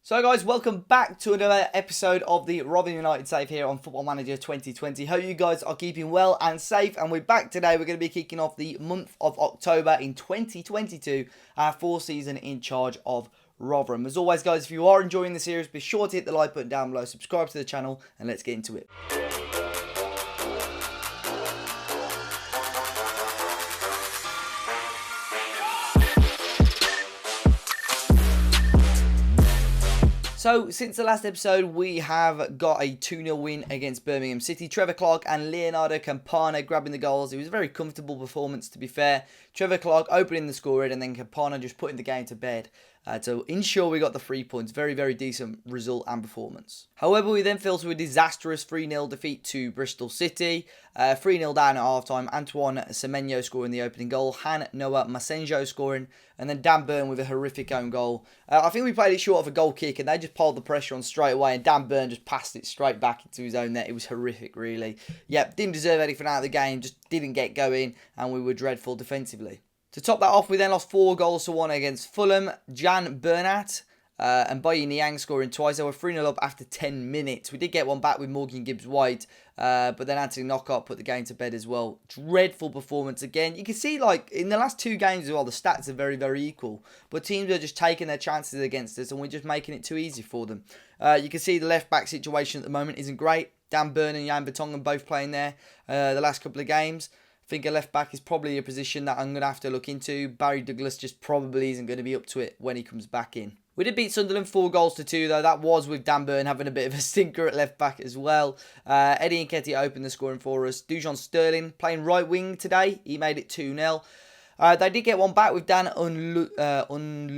So guys, welcome back to another episode of the Rotherham United Save here on Football Manager 2020. Hope you guys are keeping well and safe, and we're back today. We're going to be kicking off the month of October in 2022, our fourth season in charge of Rotherham. As always guys, if you are enjoying the series, be sure to hit the like button down below, subscribe to the channel, and let's get into it. So, since the last episode, we have got a 2-0 win against Birmingham City. Trevor Clark and Leonardo Campana grabbing the goals. It was a very comfortable performance, to be fair. Trevor Clark opening the scoring and then Campana just putting the game to bed to ensure we got the 3 points. Very, very decent result and performance. However, we then fell to a disastrous 3-0 defeat to Bristol City. 3-0 down at half-time. Antoine Semenyo scoring the opening goal. Han Noah Masenjo scoring. And then Dan Burn with a horrific own goal. I think we played it short of a goal kick and they just piled the pressure on straight away. And Dan Burn just passed it straight back into his own net. It was horrific, really. Yep, didn't deserve anything out of the game. Just didn't get going. And we were dreadful defensively. To top that off, we then lost 4-1 against Fulham. Jan Bernat and Bayi Niang scoring twice. They were 3-0 up after 10 minutes. We did get one back with Morgan Gibbs-White, but then Anthony Knockout put the game to bed as well. Dreadful performance again. You can see, like, in the last two games as well, the stats are very, very equal. But teams are just taking their chances against us, and we're just making it too easy for them. You can see the left-back situation at the moment isn't great. Dan Burn and Jan Vertonghen both playing there the last couple of games. I think a left-back is probably a position that I'm going to have to look into. Barry Douglas just probably isn't going to be up to it when he comes back in. We did beat Sunderland 4-2 though. That was with Dan Burn having a bit of a stinker at left-back as well. Eddie Nketiah opened the scoring for us. Dujon Sterling playing right wing today. He made it 2-0. They did get one back with Dan Unlundulu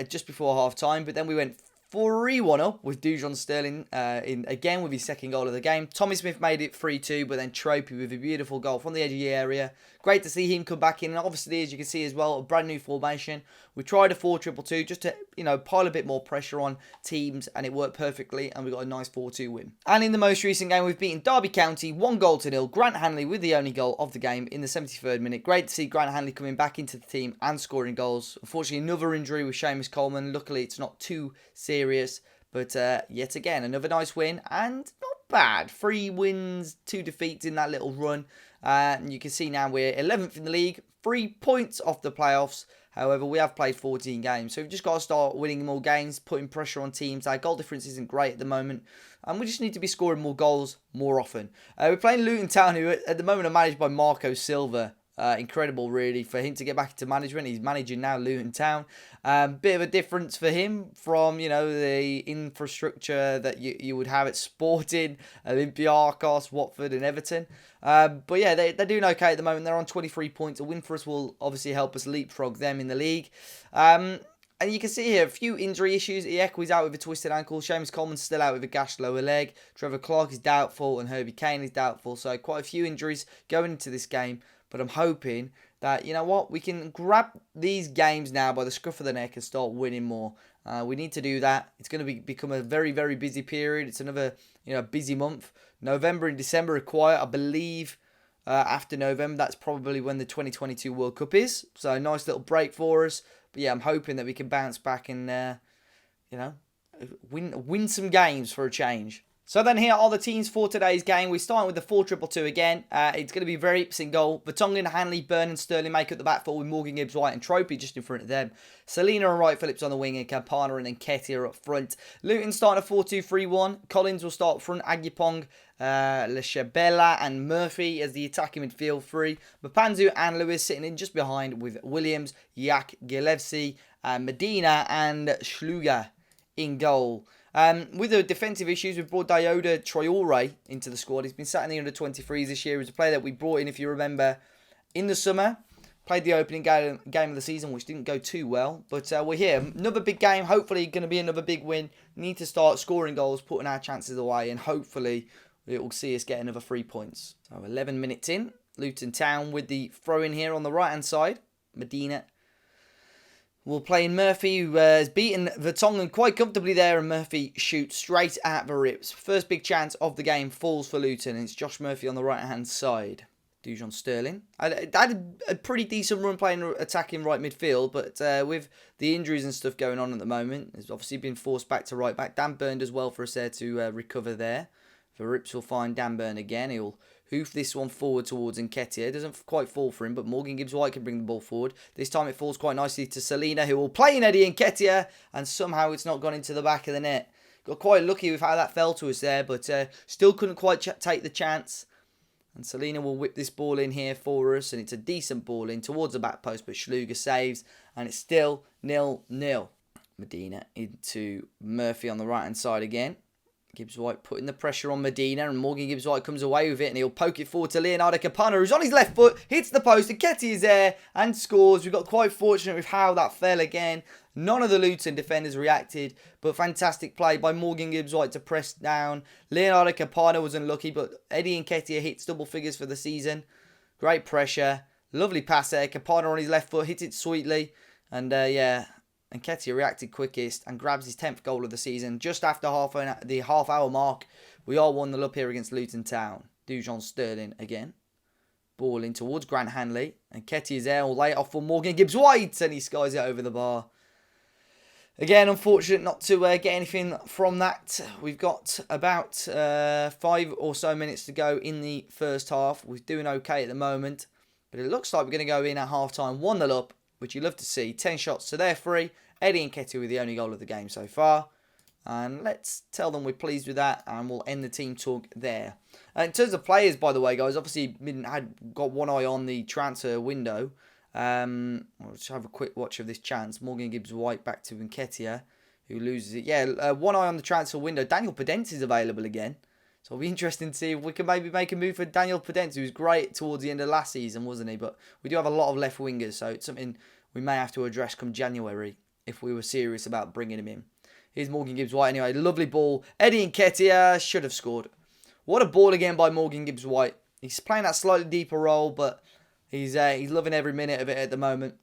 just before half-time. But then we went 3-1 up with Dujon Sterling again with his second goal of the game. Tommy Smith made it 3-2, but then Tropey with a beautiful goal from the edge of the area. Great to see him come back in. And obviously, as you can see as well, a brand new formation. We tried a 4-2-2 just to, pile a bit more pressure on teams, and it worked perfectly, and we got a nice 4-2 win. And in the most recent game, we've beaten Derby County 1-0. Grant Hanley with the only goal of the game in the 73rd minute. Great to see Grant Hanley coming back into the team and scoring goals. Unfortunately, another injury with Seamus Coleman. Luckily, it's not too serious, but yet again, another nice win, and not bad. 3 wins, 2 defeats in that little run. And you can see now we're 11th in the league, 3 points off the playoffs. However, we have played 14 games, so we've just got to start winning more games, putting pressure on teams. Our goal difference isn't great at the moment, and we just need to be scoring more goals more often. We're playing Luton Town, who at the moment are managed by Marco Silva. Incredible, really, for him to get back into management. He's managing now Luton Town. Bit of a difference for him from, the infrastructure that you would have at Sporting, Olympiacos, Watford and Everton. But yeah, they're doing okay at the moment. They're on 23 points. A win for us will obviously help us leapfrog them in the league. And you can see here a few injury issues. Iekwe's out with a twisted ankle. Seamus Coleman's still out with a gashed lower leg. Trevor Clark is doubtful and Herbie Kane is doubtful. So quite a few injuries going into this game. But I'm hoping that, we can grab these games now by the scruff of the neck and start winning more. We need to do that. It's going to become a very, very busy period. It's another, busy month. November and December are quiet. I believe after November, that's probably when the 2022 World Cup is. So a nice little break for us. But yeah, I'm hoping that we can bounce back and, win some games for a change. So then here are the teams for today's game. We're starting with the 4-2-2 again. It's going to be very in goal. Vertonghen, Hanley, Burn and Sterling make up the back four with Morgan Gibbs-White and Tropey just in front of them. Selina and Wright Phillips on the wing and Campana and Nketiah up front. Luton starting a 4-2-3-1. Collins will start up front. Agyapong, Leshebela and Murphy as the attacking midfield three. Mapanzu and Lewis sitting in just behind with Williams, Yak, Gilevsi, Medina and Schluger in goal. With the defensive issues, we've brought Dioda Traore into the squad. He's been sat in the under-23s this year. He was a player that we brought in, if you remember, in the summer. Played the opening game of the season, which didn't go too well. But we're here. Another big game. Hopefully going to be another big win. Need to start scoring goals, putting our chances away. And hopefully it will see us get another 3 points. So 11 minutes in. Luton Town with the throw-in here on the right-hand side. Medina. We'll play in Murphy, who has beaten Vertonghen quite comfortably there, and Murphy shoots straight at the rips. First big chance of the game falls for Luton, and it's Josh Murphy on the right-hand side. Dujon Sterling. I had a pretty decent run playing attacking right midfield, but with the injuries and stuff going on at the moment, it's obviously been forced back to right back. Dan Burn does well for us there to recover there. Rips will find Dan Burn again. He'll hoof this one forward towards Nketiah. It doesn't quite fall for him, but Morgan Gibbs-White can bring the ball forward. This time it falls quite nicely to Selena, who will play in Eddie Nketiah, and somehow it's not gone into the back of the net. Got quite lucky with how that fell to us there, but still couldn't quite take the chance. And Selena will whip this ball in here for us, and it's a decent ball in towards the back post, but Schluger saves, and it's still 0-0. Medina into Murphy on the right-hand side again. Gibbs-White putting the pressure on Medina, and Morgan Gibbs-White comes away with it, and he'll poke it forward to Leonardo Campana, who's on his left foot, hits the post, and Nketiah is there, and scores. We got quite fortunate with how that fell again. None of the Luton defenders reacted, but fantastic play by Morgan Gibbs-White to press down. Leonardo Campana was unlucky, but Eddie Nketiah hits double figures for the season. Great pressure. Lovely pass there. Campana on his left foot, hits it sweetly, and Nketiah reacted quickest and grabs his 10th goal of the season. Just after the half-hour mark, we are 1-0 up here against Luton Town. Dujon Sterling again. Ball in towards Grant Hanley. And Nketiah is there. Will lay it off for Morgan Gibbs-White, and he skies it over the bar. Again, unfortunate not to get anything from that. We've got about 5 or so minutes to go in the first half. We're doing okay at the moment. But it looks like we're going to go in at half-time 1-0 up, which you love to see. 10 shots to their 3. Eddie Nketiah with the only goal of the game so far. And let's tell them we're pleased with that, and we'll end the team talk there. In terms of players, by the way, guys, obviously got one eye on the transfer window. Let's have a quick watch of this chance. Morgan Gibbs-White back to Nketiah, who loses it. Yeah, one eye on the transfer window. Daniel Podence is available again. So it'll be interesting to see if we can maybe make a move for Daniel Podence, who was great towards the end of last season, wasn't he? But we do have a lot of left wingers, so it's something we may have to address come January if we were serious about bringing him in. Here's Morgan Gibbs-White anyway. Lovely ball. Eddie Nketiah should have scored. What a ball again by Morgan Gibbs-White. He's playing that slightly deeper role, but he's loving every minute of it at the moment.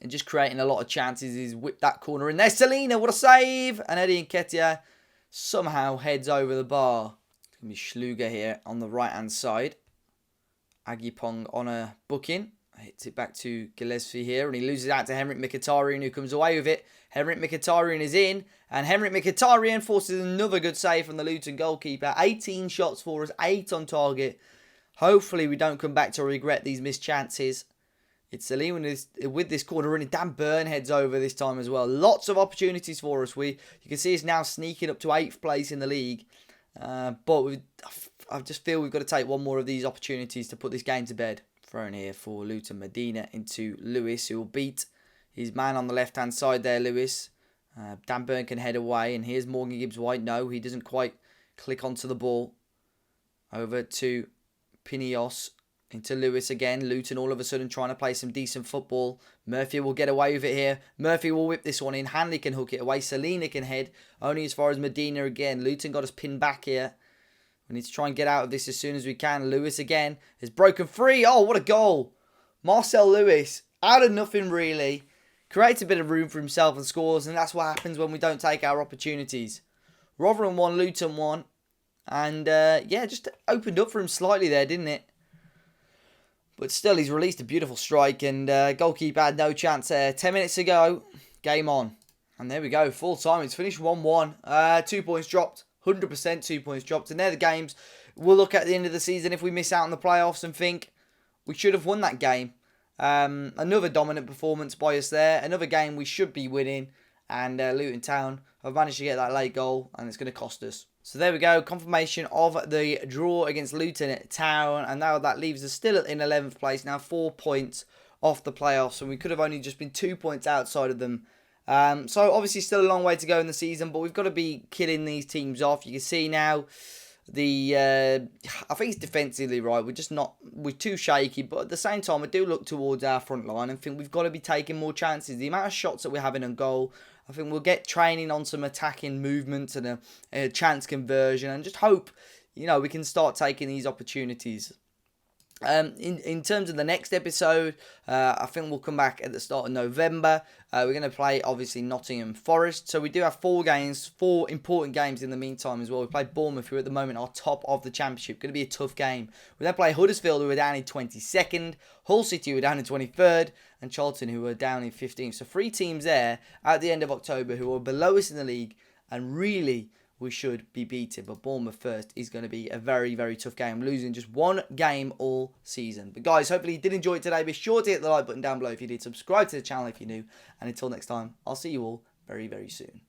And just creating a lot of chances. He's whipped that corner in there. Selena, what a save! And Eddie Nketiah somehow heads over the bar. It's going to be Schluger here on the right-hand side. Agipong on a booking. Hits it back to Gillespie here, and he loses out to Henrik Mkhitaryan, who comes away with it. Henrik Mkhitaryan is in, and Henrik Mkhitaryan forces another good save from the Luton goalkeeper. 18 shots for us, 8 on target. Hopefully we don't come back to regret these missed chances. It's Selena with this corner running. Dan Burn heads over this time as well. Lots of opportunities for us. You can see us now sneaking up to 8th place in the league. But I just feel we've got to take one more of these opportunities to put this game to bed. Thrown here for Luton. Medina into Lewis, who will beat his man on the left-hand side there, Lewis. Dan Burn can head away, and here's Morgan Gibbs-White. No, he doesn't quite click onto the ball. Over to Pinios, into Lewis again. Luton all of a sudden trying to play some decent football. Murphy will get away with it here. Murphy will whip this one in. Hanley can hook it away. Selena can head only as far as Medina again. Luton got us pinned back here. We need to try and get out of this as soon as we can. Lewis again is broken free. Oh, what a goal. Marcel Lewis, out of nothing really, creates a bit of room for himself and scores, and that's what happens when we don't take our opportunities. Rotherham 1, Luton 1. And, just opened up for him slightly there, didn't it? But still, he's released a beautiful strike, and goalkeeper had no chance there. 10 minutes to go. Game on. And there we go. Full time. It's finished 1-1. 2 points dropped. 100% 2 points dropped. And they're the games we'll look at the end of the season if we miss out on the playoffs and think we should have won that game. Another dominant performance by us there. Another game we should be winning. And Luton Town have managed to get that late goal, and it's going to cost us. So there we go. Confirmation of the draw against Luton Town. And now that leaves us still in 11th place. Now 4 points off the playoffs. And we could have only just been 2 points outside of them. So obviously still a long way to go in the season, but we've got to be killing these teams off. You can see now I think it's defensively right. We're too shaky, but at the same time, I do look towards our front line and think we've got to be taking more chances. The amount of shots that we're having on goal, I think we'll get training on some attacking movements and a chance conversion, and just hope, we can start taking these opportunities. In terms of the next episode, I think we'll come back at the start of November. We're going to play, obviously, Nottingham Forest. So we do have 4 games, 4 important games in the meantime as well. We play Bournemouth, who at the moment are top of the Championship. Going to be a tough game. We then play Huddersfield, who are down in 22nd. Hull City, who are down in 23rd. And Charlton, who are down in 15th. So 3 teams there at the end of October who are below us in the league. And really, we should be beaten. But Bournemouth first is going to be a very, very tough game. Losing just 1 game all season. But guys, hopefully you did enjoy it today. Be sure to hit the like button down below if you did. Subscribe to the channel if you're new. And until next time, I'll see you all very, very soon.